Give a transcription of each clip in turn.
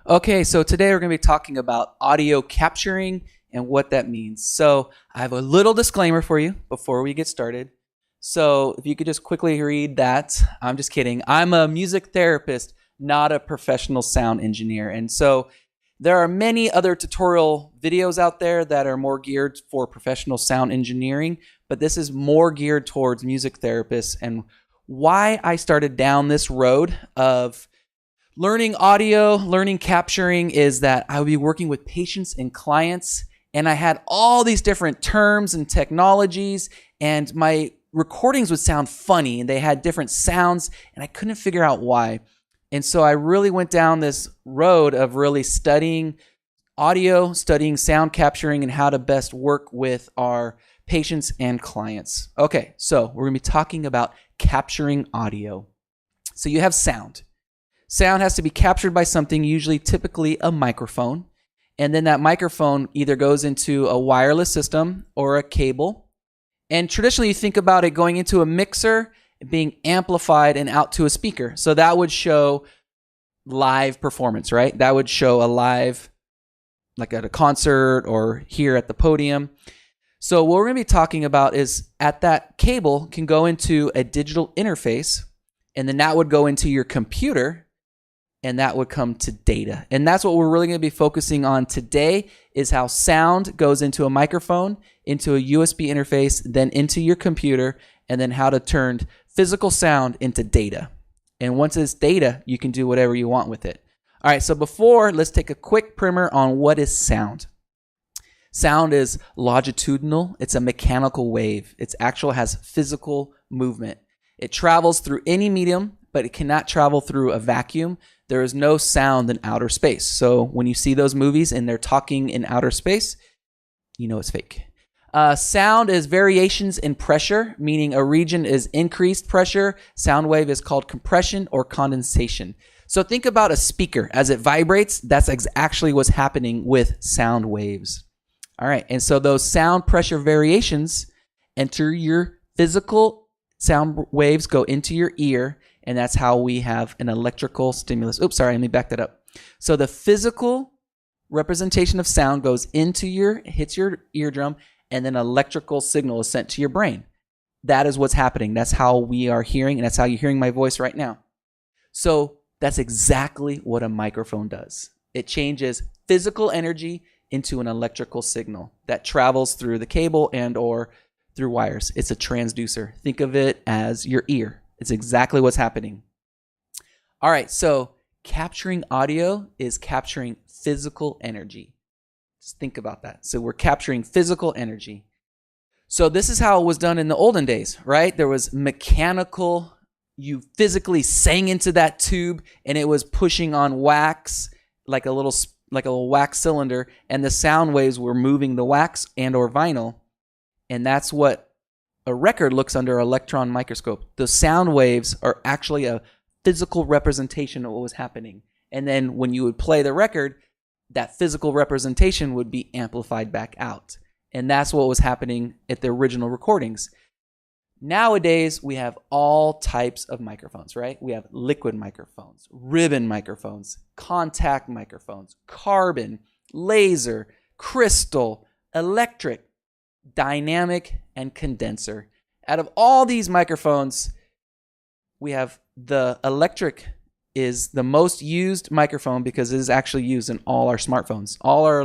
Okay, so today we're going to be talking about audio capturing and what that means. So I have a little disclaimer for you before we get started. So if you could just quickly read that. I'm just kidding. I'm a music therapist, not a professional sound engineer. And so there are many other tutorial videos out there that are more geared for professional sound engineering, but this is more geared towards music therapists. And why I started down this road of learning audio, learning capturing is that I would be working with patients and clients, and I had all these different terms and technologies, and my recordings would sound funny, and they had different sounds, and I couldn't figure out why. And so I really went down this road of really studying audio, studying sound capturing, and how to best work with our patients and clients. Okay, so we're going to be talking about capturing audio. So you have sound. Sound has to be captured by something, typically a microphone. And then that microphone either goes into a wireless system or a cable. And traditionally, you think about it going into a mixer, being amplified and out to a speaker. So that would show live performance, right? That would show a live, like at a concert or here at the podium. So what we're going to be talking about is at that cable can go into a digital interface, and then that would go into your computer, and that would come to data. And that's what we're really going to be focusing on today, is how sound goes into a microphone, into a USB interface, then into your computer, and then how to turn physical sound into data. And once it's data, you can do whatever you want with it. All right, so let's take a quick primer on what is sound. Sound is longitudinal. It's a mechanical wave. It has physical movement. It travels through any medium, but it cannot travel through a vacuum. There is no sound in outer space. So when you see those movies and they're talking in outer space, you know it's fake. Sound is variations in pressure, meaning a region is increased pressure. Sound wave is called compression or condensation. So think about a speaker. As it vibrates, that's actually what's happening with sound waves. All right, and so those sound pressure variations enter your physical sound waves, go into your ear, and that's how we have an electrical stimulus. Oops, sorry, let me back that up. So the physical representation of sound hits your eardrum, and then electrical signal is sent to your brain. That is what's happening. That's how we are hearing, and that's how you're hearing my voice right now. So that's exactly what a microphone does. It changes physical energy into an electrical signal that travels through the cable and or through wires. It's a transducer. Think of it as your ear. It's exactly what's happening. All right, so capturing audio is capturing physical energy. Just think about that. So we're capturing physical energy. So this is how it was done in the olden days, right? There was mechanical, you physically sang into that tube and it was pushing on wax, like a little wax cylinder, and the sound waves were moving the wax and or vinyl. And that's what a record looks under an electron microscope. The sound waves are actually a physical representation of what was happening. And then when you would play the record, that physical representation would be amplified back out. And that's what was happening at the original recordings. Nowadays, we have all types of microphones, right? We have liquid microphones, ribbon microphones, contact microphones, carbon, laser, crystal, electric, dynamic, and condenser. Out of all these microphones, we have the electric is the most used microphone because it is actually used in all our smartphones. All our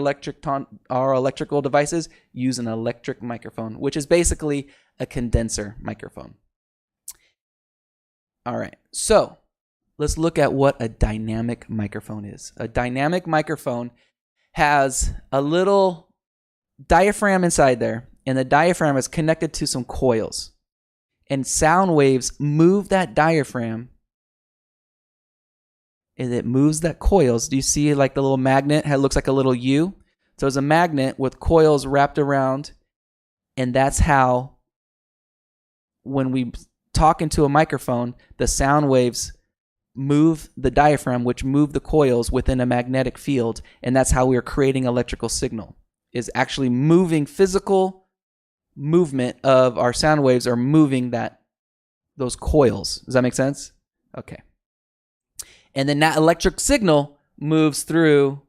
electrical devices use an electric microphone, which is basically a condenser microphone. All right, so let's look at what a dynamic microphone is. A dynamic microphone has a little diaphragm inside there, and the diaphragm is connected to some coils. And sound waves move that diaphragm, and it moves that coils. Do you see like the little magnet? It looks like a little U. So it's a magnet with coils wrapped around, and that's how when we talk into a microphone, the sound waves move the diaphragm, which move the coils within a magnetic field, and that's how we are creating electrical signal. Is actually moving physical movement of our sound waves are moving those coils. Does that make sense? Okay. And then that electric signal moves through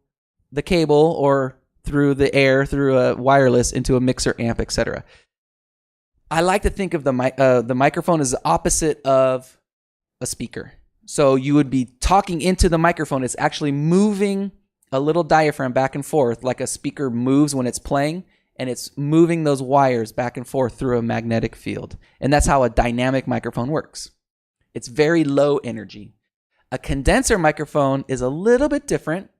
the cable or through the air, through a wireless into a mixer, amp, etc. I like to think of the microphone as the opposite of a speaker. So you would be talking into the microphone. It's actually moving a little diaphragm back and forth like a speaker moves when it's playing, and it's moving those wires back and forth through a magnetic field. And that's how a dynamic microphone works. It's very low energy. A condenser microphone is a little bit different,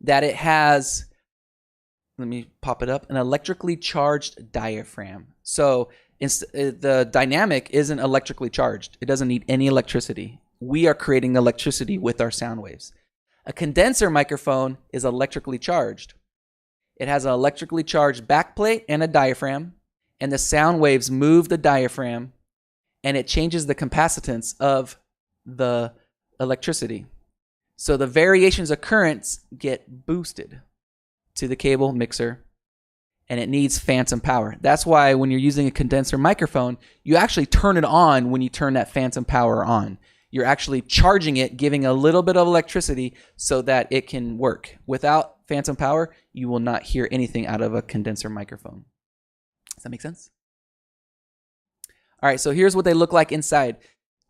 that it has, let me pop it up, an electrically charged diaphragm. So the dynamic isn't electrically charged. It doesn't need any electricity. We are creating electricity with our sound waves. A condenser microphone is electrically charged. It has an electrically charged backplate and a diaphragm, and the sound waves move the diaphragm, and it changes the capacitance of the electricity. So the variations of currents get boosted to the cable mixer, and it needs phantom power. That's why when you're using a condenser microphone, you actually turn it on when you turn that phantom power on. You're actually charging it, giving a little bit of electricity so that it can work. Without phantom power, you will not hear anything out of a condenser microphone. Does that make sense? All right, so here's what they look like inside.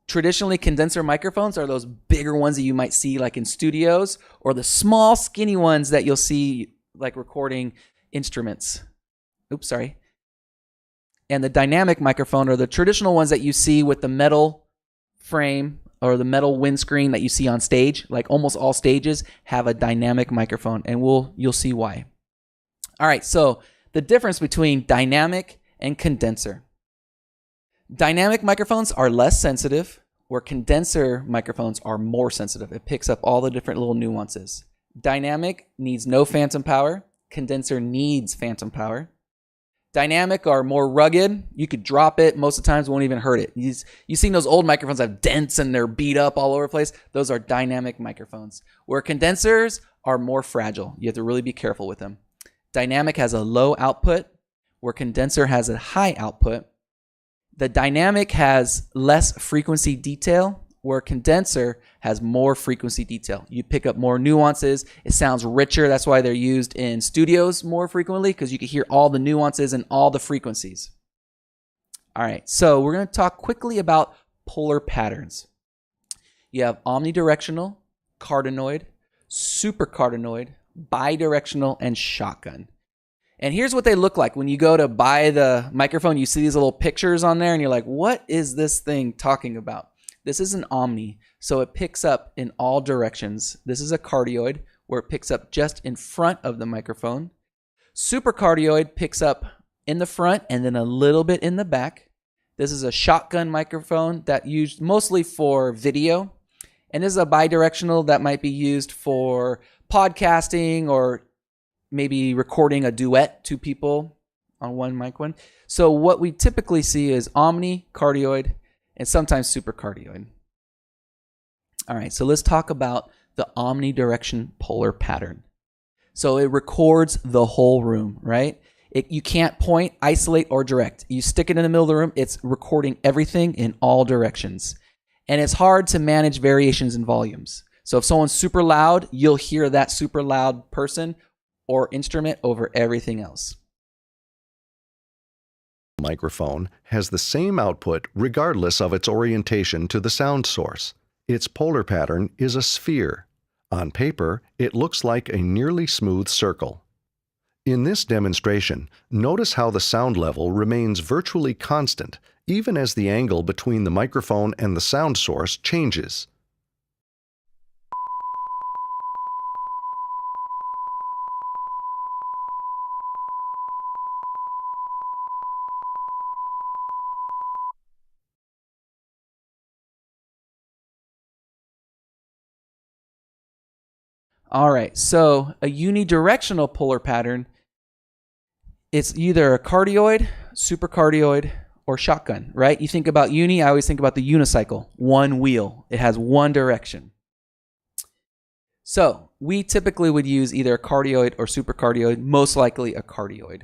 Traditionally, condenser microphones are those bigger ones that you might see like in studios, or the small, skinny ones that you'll see like recording instruments. Oops, sorry. And the dynamic microphone are the traditional ones that you see with the metal frame or the metal windscreen that you see on stage. Like almost all stages have a dynamic microphone, and you'll see why. All right, so the difference between dynamic and condenser. Dynamic microphones are less sensitive, where condenser microphones are more sensitive. It picks up all the different little nuances. Dynamic needs no phantom power. Condenser needs phantom power. Dynamic are more rugged. You could drop it. Most of the times won't even hurt it. You've seen those old microphones that have dents and they're beat up all over the place. Those are dynamic microphones. Where condensers are more fragile. You have to really be careful with them. Dynamic has a low output, where condenser has a high output. The dynamic has less frequency detail, where condenser has more frequency detail. You pick up more nuances. It sounds richer. That's why they're used in studios more frequently, because you can hear all the nuances and all the frequencies. All right, so we're going to talk quickly about polar patterns. You have omnidirectional, cardioid, supercardioid, bidirectional, and shotgun. And here's what they look like. When you go to buy the microphone, you see these little pictures on there, and you're like, what is this thing talking about? This is an omni, so it picks up in all directions. This is a cardioid, where it picks up just in front of the microphone. Supercardioid picks up in the front and then a little bit in the back. This is a shotgun microphone that used mostly for video. And this is a bidirectional that might be used for podcasting or maybe recording a duet, two people on one mic one. So what we typically see is omni, cardioid, and sometimes supercardioid. All right, so let's talk about the omnidirection polar pattern. So it records the whole room, right? You can't point, isolate, or direct. You stick it in the middle of the room, it's recording everything in all directions. And it's hard to manage variations in volumes. So if someone's super loud, you'll hear that super loud person or instrument over everything else. Microphone has the same output regardless of its orientation to the sound source. Its polar pattern is a sphere. On paper, it looks like a nearly smooth circle. In this demonstration, notice how the sound level remains virtually constant, even as the angle between the microphone and the sound source changes. All right, so a unidirectional polar pattern, it's either a cardioid, supercardioid, or shotgun, right? You think about uni, I always think about the unicycle, one wheel. It has one direction. So we typically would use either a cardioid or supercardioid, most likely a cardioid.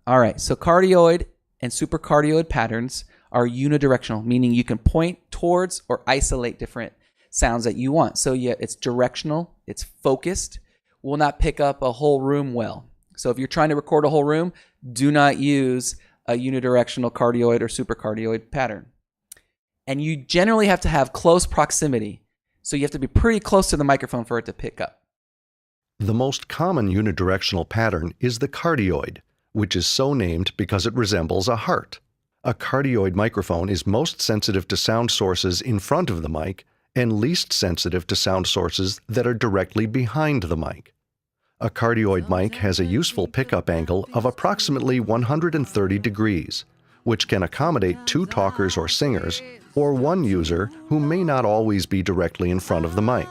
All right, so cardioid and supercardioid patterns are unidirectional, meaning you can point towards or isolate different. sounds that you want. So yeah, it's directional, it's focused, will not pick up a whole room well. So if you're trying to record a whole room, do not use a unidirectional cardioid or supercardioid pattern. And you generally have to have close proximity. So you have to be pretty close to the microphone for it to pick up. The most common unidirectional pattern is the cardioid, which is so named because it resembles a heart. A cardioid microphone is most sensitive to sound sources in front of the mic and least sensitive to sound sources that are directly behind the mic. A cardioid mic has a useful pickup angle of approximately 130 degrees, which can accommodate two talkers or singers, or one user who may not always be directly in front of the mic.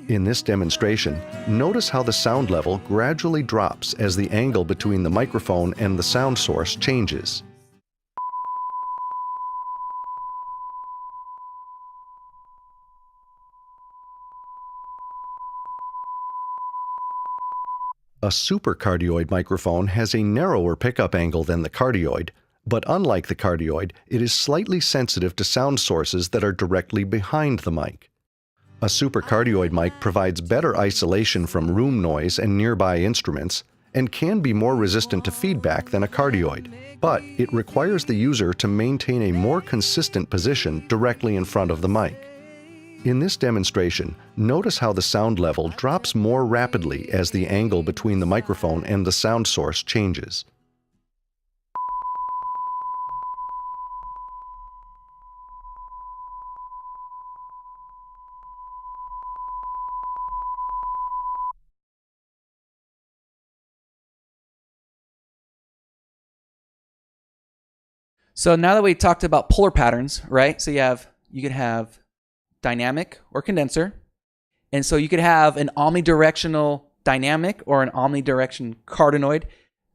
In this demonstration, notice how the sound level gradually drops as the angle between the microphone and the sound source changes. A supercardioid microphone has a narrower pickup angle than the cardioid, but unlike the cardioid, it is slightly sensitive to sound sources that are directly behind the mic. A supercardioid mic provides better isolation from room noise and nearby instruments, and can be more resistant to feedback than a cardioid, but it requires the user to maintain a more consistent position directly in front of the mic. In this demonstration, notice how the sound level drops more rapidly as the angle between the microphone and the sound source changes. So now that we talked about polar patterns, right? So you could have dynamic or condenser. And so you could have an omnidirectional dynamic or an omnidirection cardioid.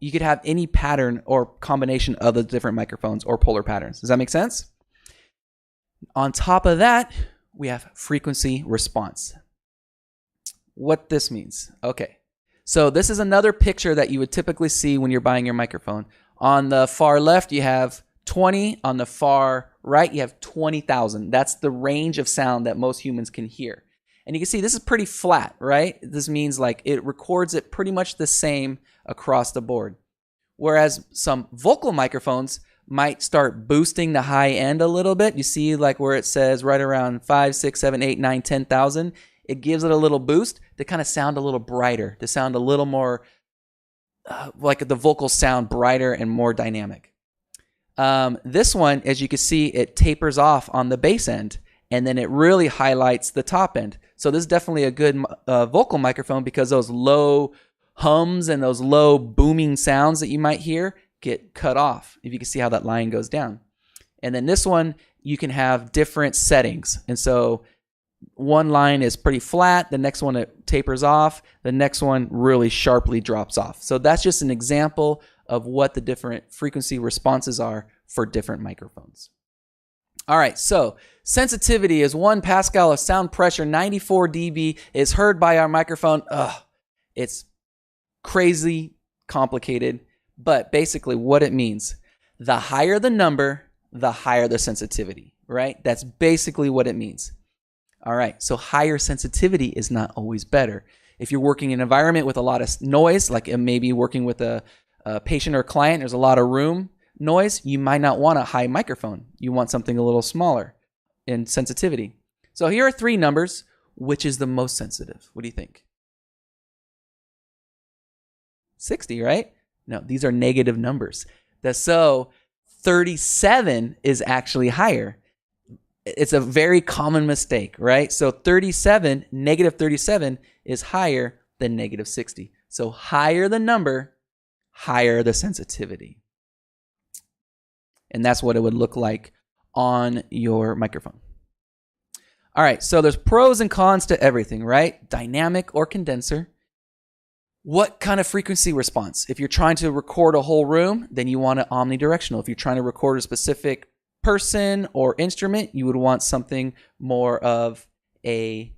You could have any pattern or combination of the different microphones or polar patterns. Does that make sense? On top of that, we have frequency response. What this means. Okay. So this is another picture that you would typically see when you're buying your microphone. On the far left, you have 20. On the far right, you have 20,000. That's the range of sound that most humans can hear. And you can see this is pretty flat, right? This means like it records it pretty much the same across the board. Whereas some vocal microphones might start boosting the high end a little bit. You see like where it says right around 5, 6, 7, 8, 9, 10,000. It gives it a little boost to kind of sound a little brighter, to sound a little more like the vocals sound brighter and more dynamic. This one, as you can see, it tapers off on the bass end, and then it really highlights the top end. So this is definitely a good vocal microphone because those low hums and those low booming sounds that you might hear get cut off, if you can see how that line goes down. And then this one, you can have different settings. And so one line is pretty flat, the next one it tapers off, the next one really sharply drops off. So that's just an example of what the different frequency responses are for different microphones. All right, so sensitivity is 1 Pascal of sound pressure, 94 dB is heard by our microphone. It's crazy complicated, but basically what it means, the higher the number, the higher the sensitivity, right? That's basically what it means. All right, so higher sensitivity is not always better. If you're working in an environment with a lot of noise, like maybe working with a patient or client, there's a lot of room noise, you might not want a high microphone. You want something a little smaller in sensitivity. So here are 3 numbers. Which is the most sensitive? What do you think? 60, right? No, these are negative numbers. So 37 is actually higher. It's a very common mistake, right? So 37, negative 37 is higher than negative 60. So higher the number, higher the sensitivity. And that's what it would look like on your microphone. All right, so there's pros and cons to everything, right? Dynamic or condenser. What kind of frequency response? If you're trying to record a whole room, then you want it omnidirectional. If you're trying to record a specific person or instrument, you would want something more of a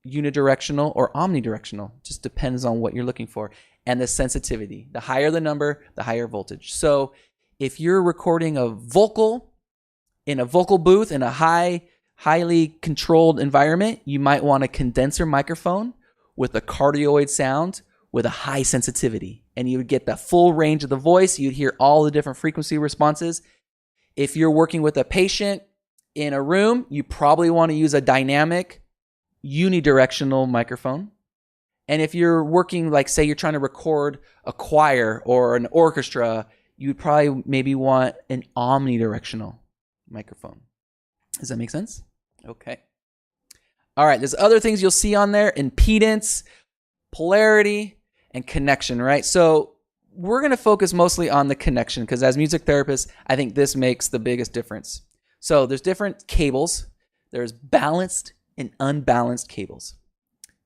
unidirectional or omnidirectional. Just depends on what you're looking for. And the sensitivity. The higher the number, the higher voltage. So if you're recording a vocal in a vocal booth in a high highly controlled environment, you might want a condenser microphone with a cardioid sound with a high sensitivity. And you would get the full range of the voice. You'd hear all the different frequency responses. If you're working with a patient in a room, you probably want to use a dynamic unidirectional microphone. And if you're working, like say you're trying to record a choir or an orchestra, you'd probably maybe want an omnidirectional microphone. Does that make sense? Okay. All right, there's other things you'll see on there: impedance, polarity, and connection, right? So we're going to focus mostly on the connection because as music therapists, I think this makes the biggest difference. So there's different cables. There's balanced and unbalanced cables.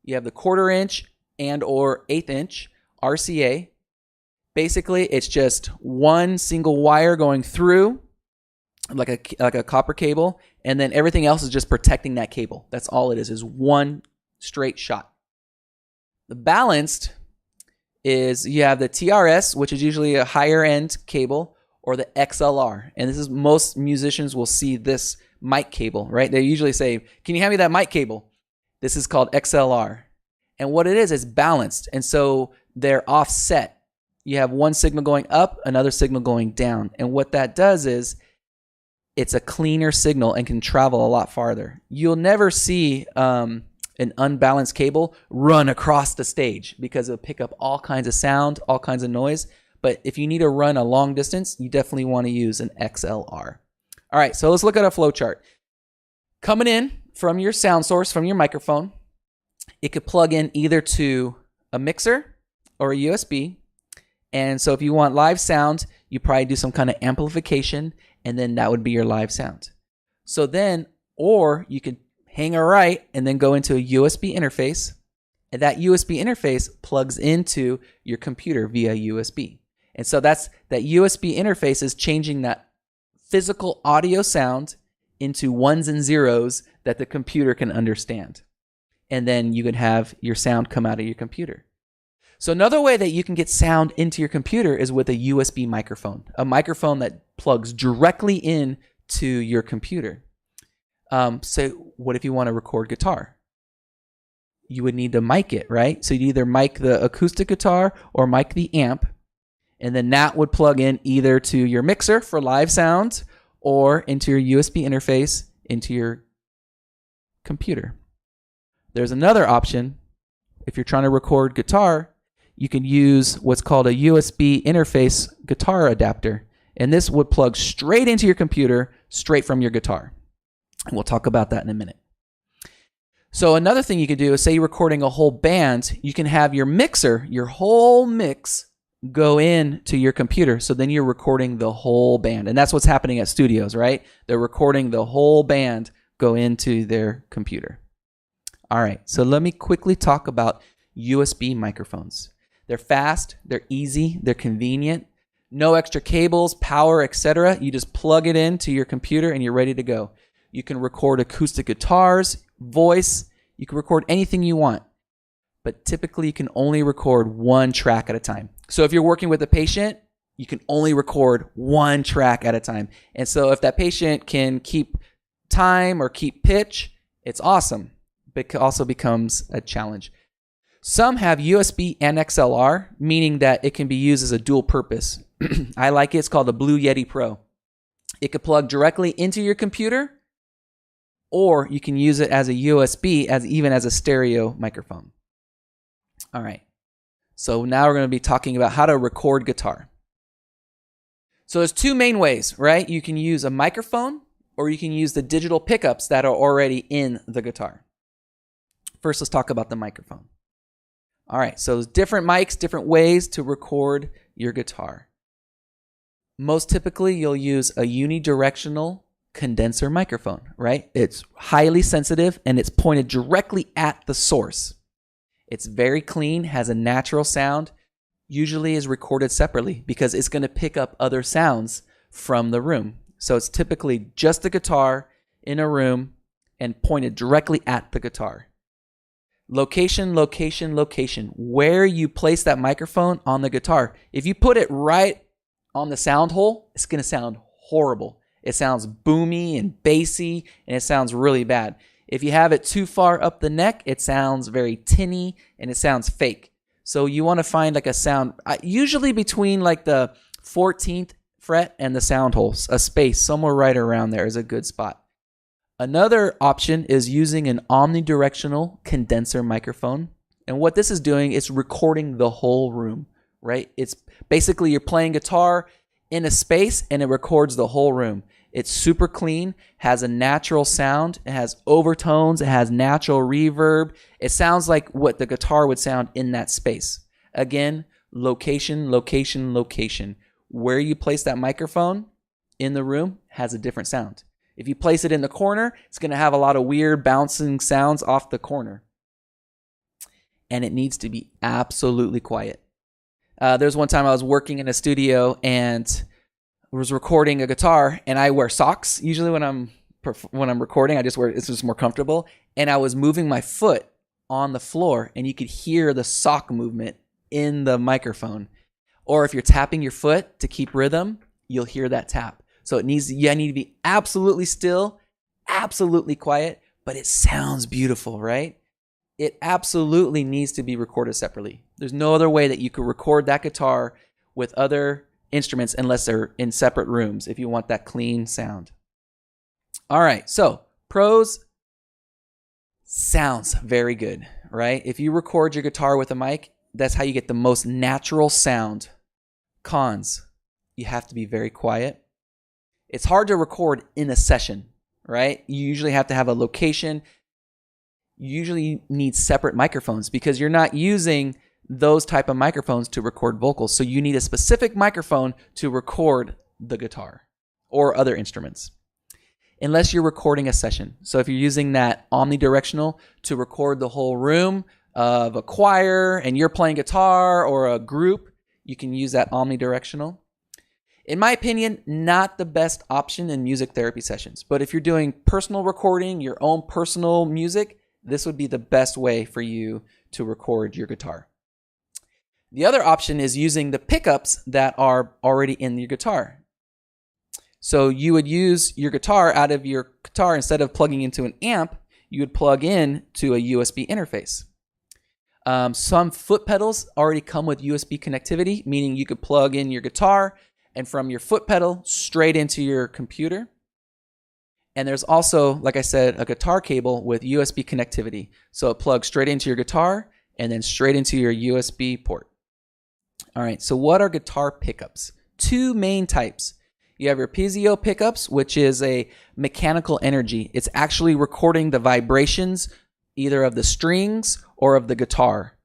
You have the 1/4 inch and or 1/8 inch RCA. Basically, it's just one single wire going through like a copper cable, and then everything else is just protecting that cable. That's all it is one straight shot. The balanced is you have the TRS, which is usually a higher end cable, or the XLR. And this is, most musicians will see this mic cable, right? They usually say, "Can you hand me that mic cable?" This is called XLR. And what it is balanced. And so they're offset. You have one signal going up, another signal going down. And what that does is it's a cleaner signal and can travel a lot farther. You'll never see an unbalanced cable run across the stage because it'll pick up all kinds of sound, all kinds of noise. But if you need to run a long distance, you definitely want to use an XLR. All right, so let's look at a flow chart. Coming in from your sound source, from your microphone, it could plug in either to a mixer or a USB. And so if you want live sound, you probably do some kind of amplification, and then that would be your live sound. So then, or you could hang a right and then go into a USB interface, and that USB interface plugs into your computer via USB. And so that USB interface is changing that physical audio sound into ones and zeros that the computer can understand. And then you can have your sound come out of your computer. So another way that you can get sound into your computer is with a USB microphone, a microphone that plugs directly in to your computer. So what if you want to record guitar? You would need to mic it, right? So you either mic the acoustic guitar or mic the amp, and then that would plug in either to your mixer for live sound or into your USB interface into your computer. There's another option. If you're trying to record guitar, you can use what's called a USB interface guitar adapter. And this would plug straight into your computer, straight from your guitar. And we'll talk about that in a minute. So another thing you could do is, say you're recording a whole band, you can have your mixer, your whole mix, go in to your computer. So then you're recording the whole band. And that's what's happening at studios, right? They're recording the whole band go into their computer. All right, so let me quickly talk about USB microphones. They're fast, they're easy, they're convenient. No extra cables, power, etc. You just plug it into your computer and you're ready to go. You can record acoustic guitars, voice, you can record anything you want. But typically you can only record one track at a time. So if you're working with a patient, you can only record one track at a time. And so if that patient can keep time or keep pitch, it's awesome. But it also becomes a challenge. Some have USB and XLR, meaning that it can be used as a dual purpose. I like it. It's called the Blue Yeti Pro. It could plug directly into your computer, or you can use it as a USB, even as a stereo microphone. All right. So now we're going to be talking about how to record guitar. So there's two main ways, right? You can use a microphone, or you can use the digital pickups that are already in the guitar. First, let's talk about the microphone. All right, so different mics, different ways to record your guitar. Most typically, you'll use a unidirectional condenser microphone, right? It's highly sensitive and it's pointed directly at the source. It's very clean, has a natural sound, usually is recorded separately because it's going to pick up other sounds from the room. So it's typically just the guitar in a room and pointed directly at the guitar. Location, location, location. Where you place that microphone on the guitar. If you put it right on the sound hole, it's going to sound horrible. It sounds boomy and bassy, and it sounds really bad. If you have it too far up the neck, it sounds very tinny and it sounds fake. So you want to find like a sound, usually between like the 14th fret and the sound holes, a space somewhere right around there is a good spot. Another option is using an omnidirectional condenser microphone. And what this is doing is recording the whole room, right? It's basically you're playing guitar in a space and it records the whole room. It's super clean, has a natural sound, it has overtones, it has natural reverb. It sounds like what the guitar would sound in that space. Again, location, location, location. Where you place that microphone in the room has a different sound. If you place it in the corner, it's going to have a lot of weird bouncing sounds off the corner. And it needs to be absolutely quiet. There's one time I was working in a studio and was recording a guitar, and I wear socks usually when I'm recording. It's just more comfortable, and I was moving my foot on the floor, and you could hear the sock movement in the microphone. Or if you're tapping your foot to keep rhythm, you'll hear that tap. So I need to be absolutely still, absolutely quiet, but it sounds beautiful, right? It absolutely needs to be recorded separately. There's no other way that you could record that guitar with other instruments unless they're in separate rooms if you want that clean sound. All right, so pros, sounds very good, right? If you record your guitar with a mic, that's how you get the most natural sound. Cons, you have to be very quiet. It's hard to record in a session, right? You usually have to have a location. You usually need separate microphones because you're not using those type of microphones to record vocals. So you need a specific microphone to record the guitar or other instruments, unless you're recording a session. So if you're using that omnidirectional to record the whole room of a choir and you're playing guitar or a group, you can use that omnidirectional. In my opinion, not the best option in music therapy sessions. But if you're doing personal recording, your own personal music, this would be the best way for you to record your guitar. The other option is using the pickups that are already in your guitar. So you would use your guitar out of your guitar, instead of plugging into an amp, you would plug in to a USB interface. Some foot pedals already come with USB connectivity, meaning you could plug in your guitar and from your foot pedal straight into your computer. And there's also, like I said, a guitar cable with USB connectivity. So it plugs straight into your guitar and then straight into your USB port. All right, so what are guitar pickups? Two main types. You have your Pzo pickups, which is a mechanical energy. It's actually recording the vibrations either of the strings or of the guitar.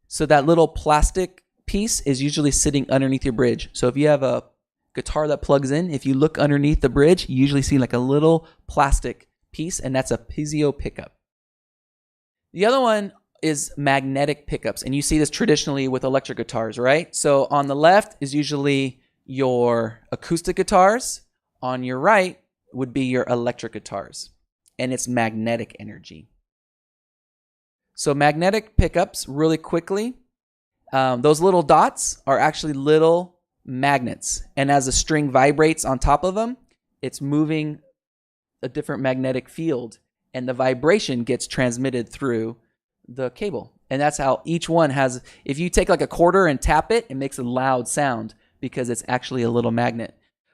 So that little plastic piece is usually sitting underneath your bridge. So if you have a guitar that plugs in, if you look underneath the bridge, you usually see like a little plastic piece, and that's a Pzo pickup. The other one is magnetic pickups, and you see this traditionally with electric guitars, right? So on the left is usually your acoustic guitars. On your right would be your electric guitars, and it's magnetic energy. So magnetic pickups, really quickly, those little dots are actually little magnets, and as the string vibrates on top of them, it's moving a different magnetic field, and the vibration gets transmitted through the cable. And that's how each one has, if you take like a quarter and tap it, it makes a loud sound because it's actually a little magnet.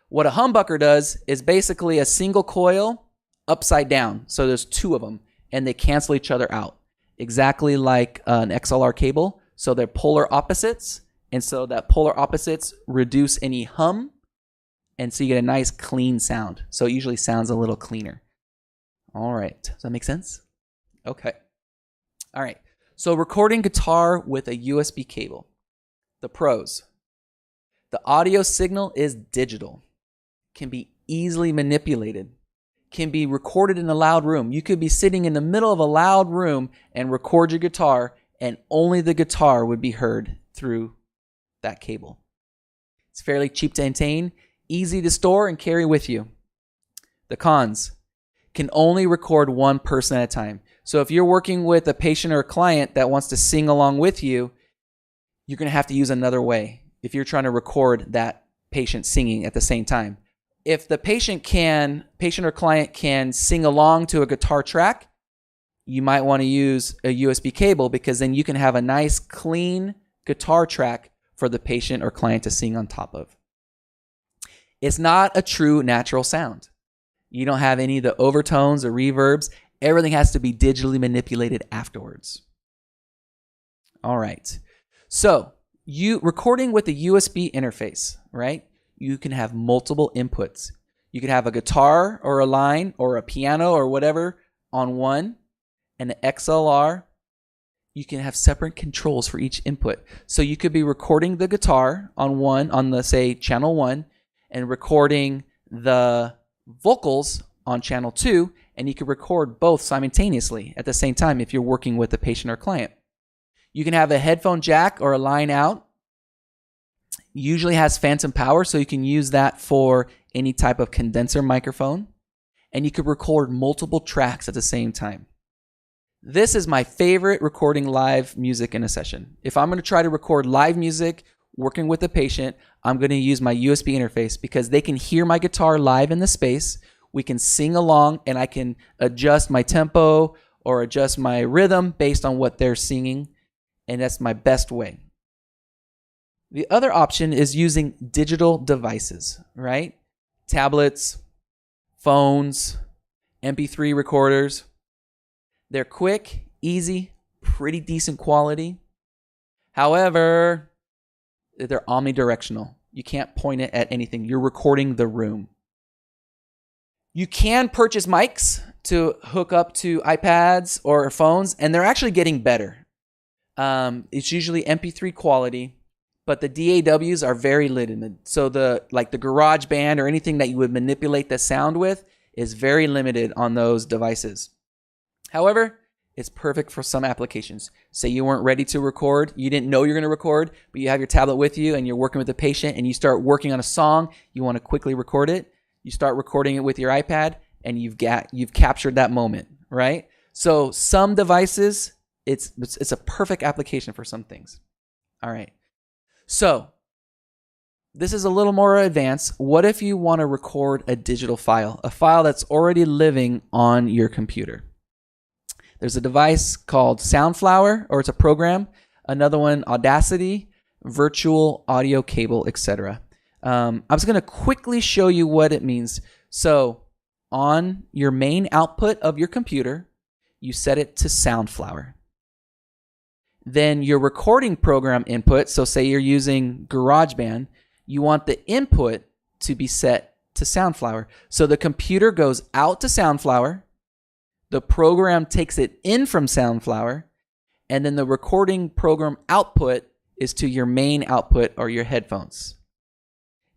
What a humbucker does is basically a single coil upside down. So there's two of them and they cancel each other out, exactly like an XLR cable. So they're polar opposites. And so that polar opposites reduce any hum. And so you get a nice clean sound. So it usually sounds a little cleaner. All right. Does that make sense? Okay. All right. So recording guitar with a USB cable. The pros. The audio signal is digital. Can be easily manipulated. Can be recorded in a loud room. You could be sitting in the middle of a loud room and record your guitar, and only the guitar would be heard through that cable. It's fairly cheap to maintain, easy to store and carry with you. The cons. Can only record one person at a time. So if you're working with a patient or a client that wants to sing along with you, you're going to have to use another way if you're trying to record that patient singing at the same time. if the patient or client can sing along to a guitar track, you might want to use a USB cable, because then you can have a nice clean guitar track for the patient or client to sing on top of. It's not a true natural sound. You don't have any of the overtones or reverbs. Everything has to be digitally manipulated afterwards. All right. So you recording with a USB interface, right? You can have multiple inputs. You can have a guitar or a line or a piano or whatever on one, and an XLR. You can have separate controls for each input. So you could be recording the guitar on the, say, channel 1, and recording the vocals on channel 2, and you could record both simultaneously at the same time if you're working with a patient or client. You can have a headphone jack or a line out. Usually has phantom power, so you can use that for any type of condenser microphone. And you could record multiple tracks at the same time. This is my favorite recording live music in a session. If I'm going to try to record live music working with a patient, I'm going to use my USB interface, because they can hear my guitar live in the space. We can sing along, and I can adjust my tempo or adjust my rhythm based on what they're singing. And that's my best way. The other option is using digital devices, right? Tablets, phones, MP3 recorders. They're quick, easy, pretty decent quality. However, they're omnidirectional. You can't point it at anything. You're recording the room. You can purchase mics to hook up to iPads or phones, and they're actually getting better. It's usually MP3 quality, but the DAWs are very limited. So the Garage Band or anything that you would manipulate the sound with is very limited on those devices. However, it's perfect for some applications. Say you weren't ready to record, you didn't know you're going to record, but you have your tablet with you and you're working with a patient and you start working on a song, you want to quickly record it, you start recording it with your iPad, and you've captured that moment, right? So some devices, it's a perfect application for some things. All right. So this is a little more advanced. What if you want to record a digital file, a file that's already living on your computer? There's a device called SoundFlower, or it's a program. Another one, Audacity, virtual audio cable, etc. I'm just going to quickly show you what it means. So on your main output of your computer, you set it to SoundFlower. Then your recording program input, so say you're using GarageBand, you want the input to be set to SoundFlower. So the computer goes out to SoundFlower, the program takes it in from SoundFlower, and then the recording program output is to your main output or your headphones.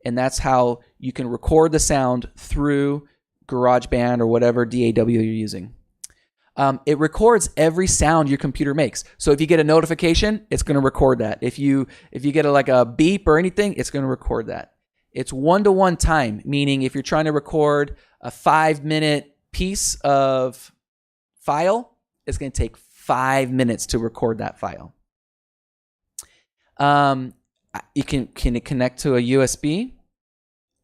And that's how you can record the sound through GarageBand or whatever DAW you're using. It records every sound your computer makes. So if you get a notification, it's going to record that. If you get a beep or anything, it's going to record that. It's 1-to-1 time, meaning if you're trying to record a 5-minute piece of file, it's going to take 5 minutes to record that file. You can connect to a USB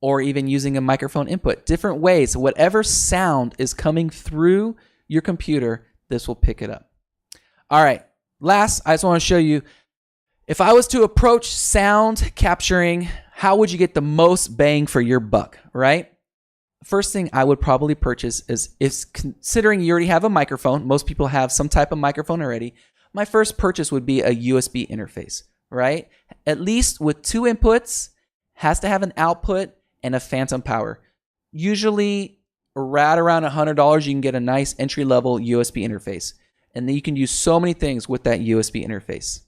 or even using a microphone input. Different ways. Whatever sound is coming through your computer, this will pick it up. All right. Last, I just want to show you, if I was to approach sound capturing, how would you get the most bang for your buck, right? First thing I would probably purchase is considering you already have a microphone. Most people have some type of microphone already. My first purchase would be a USB interface, right? At least with 2 inputs, has to have an output and a phantom power. Usually right around $100, you can get a nice entry-level USB interface. And then you can use so many things with that USB interface.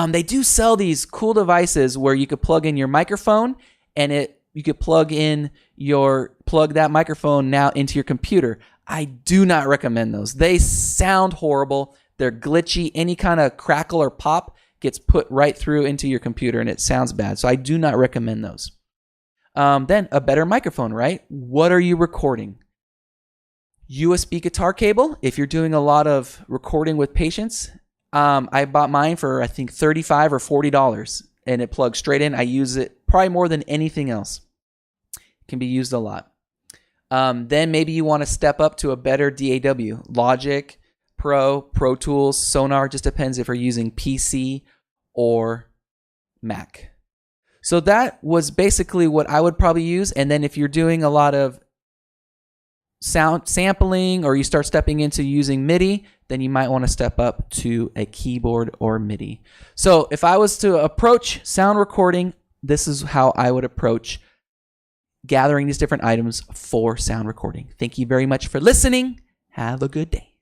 They do sell these cool devices where you could plug in your microphone and you could plug that microphone now into your computer. I do not recommend those. They sound horrible. They're glitchy. Any kind of crackle or pop gets put right through into your computer and it sounds bad. So I do not recommend those. Then a better microphone, right? What are you recording? USB guitar cable. If you're doing a lot of recording with patients, I bought mine for I think $35 or $40, and it plugs straight in. I use it probably more than anything else. Can be used a lot. Then maybe you want to step up to a better DAW. Logic, Pro Tools, Sonar. Just depends if you're using PC or Mac. So that was basically what I would probably use. And then if you're doing a lot of sound sampling or you start stepping into using MIDI, then you might want to step up to a keyboard or MIDI. So if I was to approach sound recording, this is how I would approach gathering these different items for sound recording. Thank you very much for listening. Have a good day.